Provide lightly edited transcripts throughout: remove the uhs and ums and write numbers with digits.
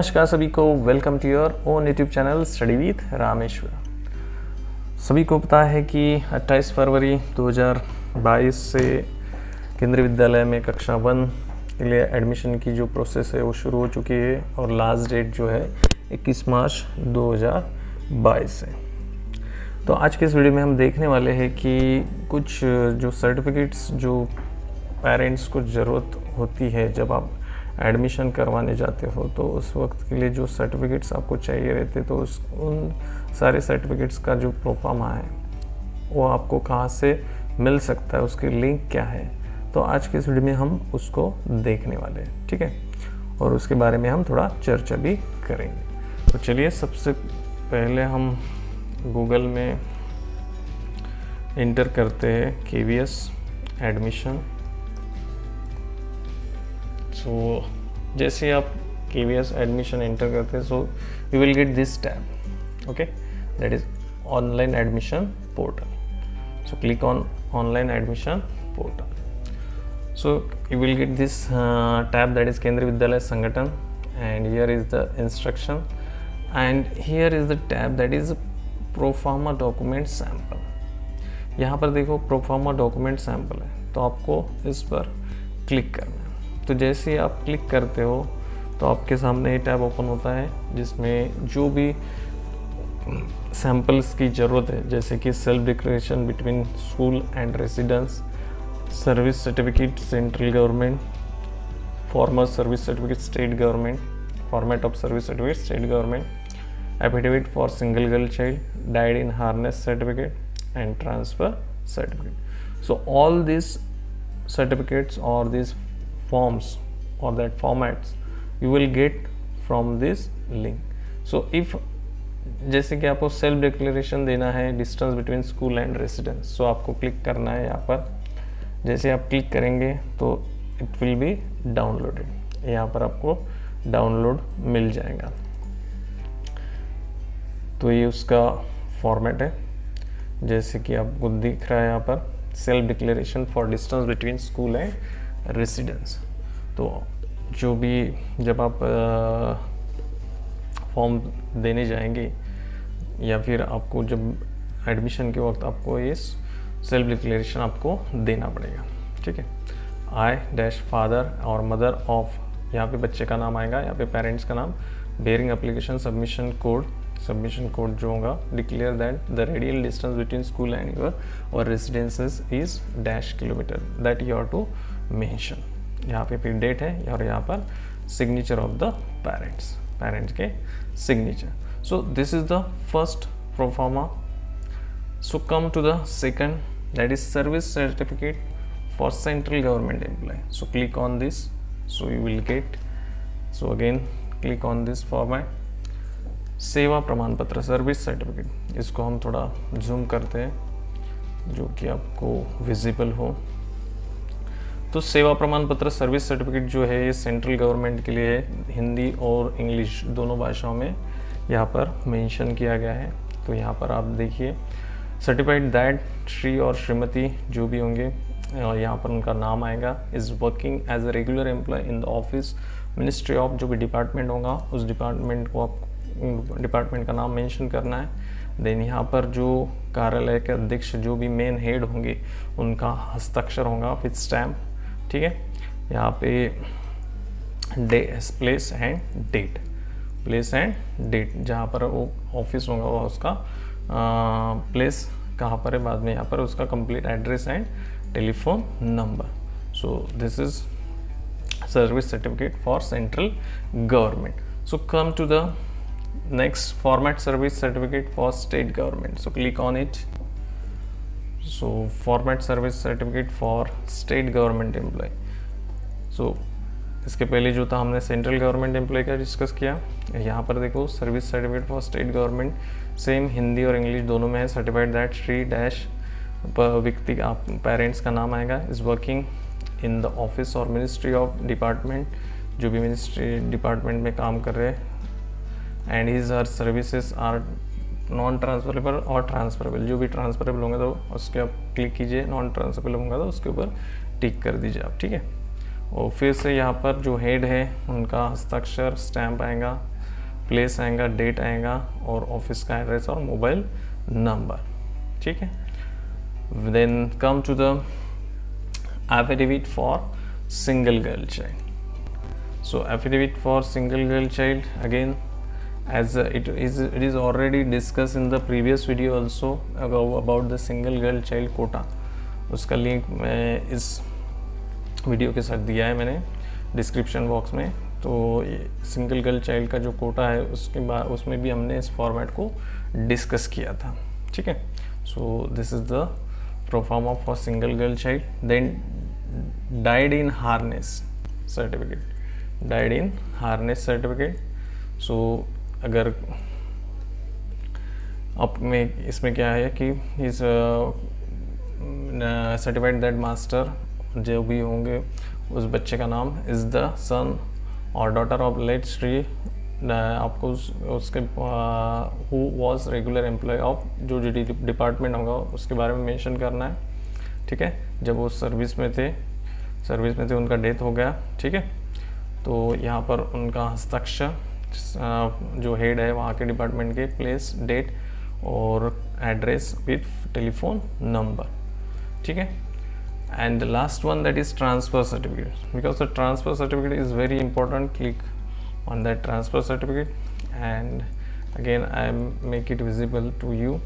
नमस्कार सभी को, welcome to your own YouTube channel study with Rameshwar. सभी को पता है कि 28 फरवरी 2022 से केंद्रीय विद्यालय में कक्षा 1 के लिए एडमिशन की जो प्रोसेस है वो शुरू हो चुकी है और लास्ट डेट जो है 21 मार्च 2022 है। तो आज के इस वीडियो में हम देखने वाले हैं कि कुछ जो सर्टिफिकेट्स जो पेरेंट्स को ज़रूरत होती है जब आप एडमिशन करवाने जाते हो, तो उस वक्त के लिए जो सर्टिफिकेट्स आपको चाहिए रहते, तो उन सारे सर्टिफिकेट्स का जो प्रोफार्मा है वो आपको कहाँ से मिल सकता है, उसकी लिंक क्या है। तो आज के इस वीडियो में हम उसको देखने वाले हैं, ठीक है, और उसके बारे में हम थोड़ा चर्चा भी करेंगे। तो चलिए सबसे पहले हम गूगल में इंटर करते हैं KVS एडमिशन। सो जैसे आप KVS एडमिशन एंटर करते हैं, सो you will get this tab, okay, that is online admission portal. So click on online admission portal. So you will get this tab that is केंद्रीय विद्यालय संगठन, and here is the instruction, and here is the tab that is proforma document sample। यहाँ पर देखो proforma document sample है, तो आपको इस पर क्लिक करना है। तो जैसे ही आप क्लिक करते हो तो आपके सामने ये टैब ओपन होता है जिसमें जो भी सैम्पल्स की ज़रूरत है, जैसे कि self declaration between school and residence, service certificate central government, farmer service certificate state government, format of service certificate state government, affidavit for single girl child, died in harness certificate and transfer certificate. So all this certificates or these forms or that formats you will get from this link। so if जैसे कि आपको self declaration देना है distance between school and residence, so आपको click करना है यहाँ पर। जैसे आप क्लिक करेंगे तो इट विल बी डाउनलोडेड, यहाँ पर आपको डाउनलोड मिल जाएगा। तो ये उसका फॉर्मेट है, जैसे कि आपको दिख रहा है यहाँ पर, self declaration for distance between school and residence. तो जो भी जब आप फॉर्म देने जाएंगे या फिर आपको जब एडमिशन के वक्त आपको ये सेल्फ डिक्लेरेशन आपको देना पड़ेगा, ठीक है। आई डैश फादर और मदर ऑफ, यहाँ पे बच्चे का नाम आएगा, यहाँ पे पेरेंट्स का नाम, बेयरिंग एप्लीकेशन सबमिशन कोड जो होगा, declare that the radial distance between school and your और residences is dash kilometre, that you are to mention. यहाँ पे फिर डेट है और यहाँ पर सिग्नेचर ऑफ द पेरेंट्स के signature. So this is the first proforma. So come to the second, that is service certificate for central government employ. So click on this, so you will get, so again click on this format, सेवा प्रमाण पत्र service certificate. इसको हम थोड़ा zoom करते हैं जो कि आपको विजिबल हो। तो सेवा प्रमाण पत्र सर्विस सर्टिफिकेट जो है ये सेंट्रल गवर्नमेंट के लिए है, हिंदी और इंग्लिश दोनों भाषाओं में यहाँ पर मेंशन किया गया है। तो यहाँ पर आप देखिए, सर्टिफाइड दैट श्री और श्रीमती जो भी होंगे, यहाँ पर उनका नाम आएगा, is working as a regular employ in the office ministry of, जो भी डिपार्टमेंट होगा उस डिपार्टमेंट को आप डिपार्टमेंट का नाम मेंशन करना है। देन यहाँ पर जो कार्यालय के अध्यक्ष जो भी मेन हेड होंगे उनका हस्ताक्षर होगा विथ स्टैम्प, ठीक है। यहाँ पे प्लेस एंड डेट जहाँ पर वो ऑफिस होगा वो उसका प्लेस कहाँ पर है, बाद में यहाँ पर उसका complete address and telephone number. So this is service certificate for central government. So come to the next format, service certificate for state government. So click on it. So format service certificate for state government employee. So इसके पहले जो था हमने central government employ का discuss किया। यहाँ पर देखो service certificate for state government, same Hindi और इंग्लिश दोनों में है। सर्टिफाइड दैट श्री डैश व्यक्ति आप पेरेंट्स का नाम आएगा, is working in the office और मिनिस्ट्री ऑफ डिपार्टमेंट, जो भी मिनिस्ट्री डिपार्टमेंट में काम कर रहे हैं, and his are services are non transferable और ट्रांसफरेबल, जो भी ट्रांसफरेबल होंगे तो उसके आप क्लिक कीजिए, नॉन ट्रांसफरेबल होंगे तो उसके ऊपर टिक कर दीजिए आप, ठीक है। और फिर से यहाँ पर जो हेड है उनका हस्ताक्षर स्टैम्प आएगा, प्लेस आएगा, डेट आएगा और ऑफिस का एड्रेस और मोबाइल नंबर, ठीक है। Then come to the affidavit for single girl child. So affidavit for single girl child, again as it is already discussed in the previous video also about the single girl child quota. उसका link मैं इस video के साथ दिया है मैंने description box में. तो सिंगल गर्ल चाइल्ड का जो कोटा है उसके बाद उसमें भी हमने इस फॉर्मेट को डिस्कस किया था, ठीक है. So this is the proforma for single girl child. Then died in harness certificate, died in harness certificate. So अगर अब में इसमें क्या है कि इस सर्टिफाइड दैट मास्टर जो भी होंगे उस बच्चे का नाम इज़ द सन और डॉटर ऑफ लेट श्री, आपको उसके who was regular employee of जो डिपार्टमेंट होगा उसके बारे में मेंशन करना है, ठीक है. जब वो सर्विस में थे उनका डेथ हो गया, ठीक है. तो यहाँ पर उनका हस्ताक्षर जो हेड है वहाँ के डिपार्टमेंट के, प्लेस, डेट और एड्रेस विथ टेलीफोन नंबर, ठीक है. And the last one that is transfer certificate, because the transfer certificate is very important. Click on that transfer certificate and again I make it visible to you.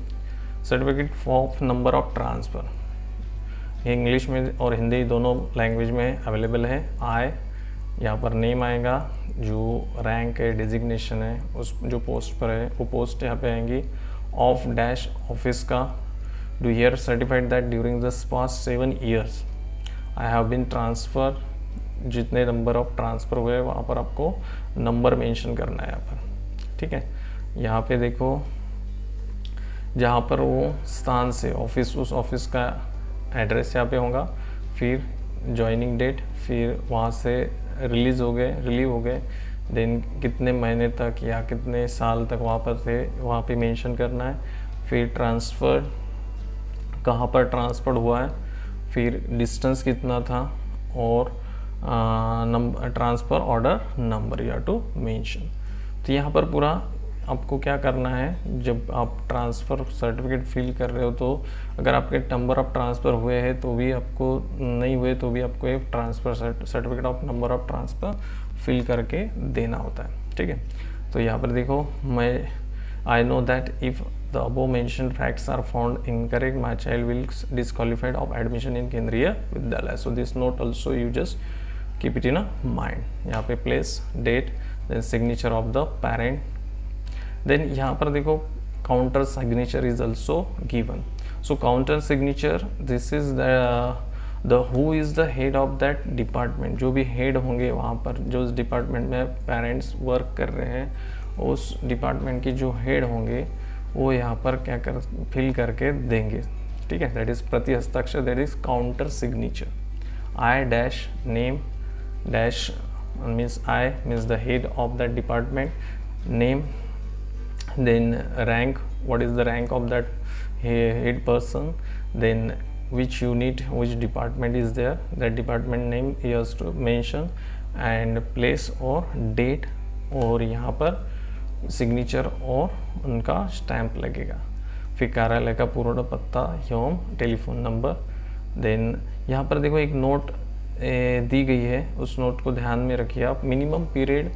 Certificate of number of transfer English में और हिंदी दोनों language में available है. यहाँ पर name आएगा, जो rank है, डिजिग्नेशन है, उस जो पोस्ट पर है वो पोस्ट यहाँ पे आएंगी. ऑफ डैश ऑफिस का, do here certified that during the past 7 years I have been transfer. जितने नंबर ऑफ ट्रांसफ़र हुए वहाँ पर आपको नंबर मेंशन करना है यहाँ पर, ठीक है. यहाँ पे देखो जहाँ पर वो स्थान से ऑफिस, उस ऑफिस का एड्रेस यहाँ पे होगा, फिर जॉइनिंग डेट, फिर वहाँ से रिलीव हो गए, देन कितने महीने तक या कितने साल तक वहाँ पर थे वहाँ पे मेंशन करना है. फिर ट्रांसफ़र कहाँ पर ट्रांसफ़र हुआ है, फिर डिस्टेंस कितना था और नंबर ट्रांसफ़र ऑर्डर नंबर या टू मेंशन. तो यहाँ पर पूरा आपको क्या करना है, जब आप ट्रांसफ़र सर्टिफिकेट फिल कर रहे हो तो अगर आपके नंबर ऑफ़ ट्रांसफ़र हुए हैं तो भी आपको, नहीं हुए तो भी आपको एक transfer certificate of number of transfer fill करके देना होता है, ठीक है. तो यहाँ पर देखो, I know that if the above mention facts are found incorrect my child will disqualified of admission in Kendriya Vidyalaya. So this note also you just keep it in a mind. यहाँ पे place, date, then signature of the parent. देन यहाँ पर देखो counter signature is also given. So counter signature, this is the who is the head of that department. जो भी head होंगे वहाँ पर, जो उस डिपार्टमेंट में पेरेंट्स वर्क कर रहे हैं, उस डिपार्टमेंट की जो हेड होंगे वो यहाँ पर क्या कर फिल करके देंगे, ठीक है. दैट इज़ प्रति हस्ताक्षर, that is counter signature. I dash name dash means I means the head of that department, name, then rank, what is the rank of that head person, then which unit, which department is there, that department name he has to mention, and place और date, और यहाँ पर signature और उनका stamp लगेगा. फिर कार्यालय का पूर्ण पत्ता एवं टेलीफोन नंबर. देन यहाँ पर देखो एक नोट दी गई है, उस नोट को ध्यान में रखिए आप. मिनिमम पीरियड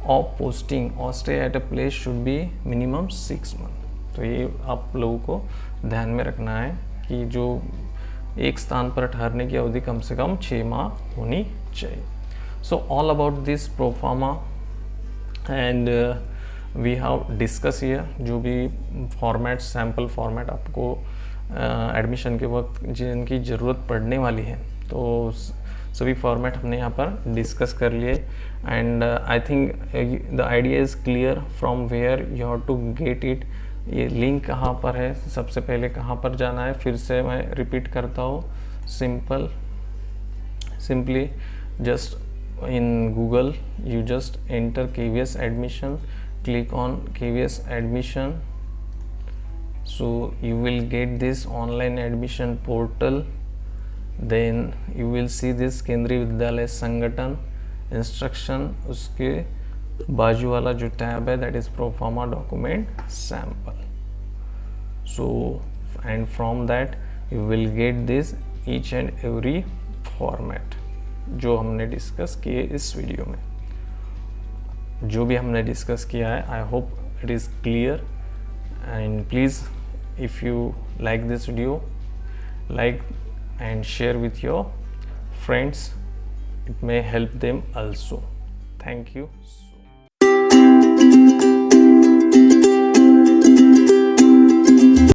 ऑफ पोस्टिंग और stay at a place should be minimum 6 months. तो ये आप लोगों को ध्यान में रखना है कि जो एक स्थान पर ठहरने की अवधि कम से कम 6 माह होनी चाहिए. So all about this proforma and we have discuss here. जो भी फॉर्मेट, सैम्पल फॉर्मेट आपको एडमिशन के वक्त जिनकी ज़रूरत पड़ने वाली है, तो सभी फॉर्मेट हमने यहाँ पर डिस्कस कर लिए. And I think the idea is clear from where you have to get it. ये लिंक कहाँ पर है, सबसे पहले कहाँ पर जाना है, फिर से मैं रिपीट करता हूँ. Simply just in Google you just enter KVS admission, click on KVS admission. So you will get this online admission portal. Then you will see this केंद्रीय विद्यालय संगठन इंस्ट्रक्शन, उसके बाजू वाला जो टैब है that is proforma document sample. So and from that you will get this each and every format जो हमने डिस्कस किए इस वीडियो में. जो भी हमने डिस्कस किया है, I hope it is clear. And please if you like this video, like and share with your friends. It may help them also. Thank you.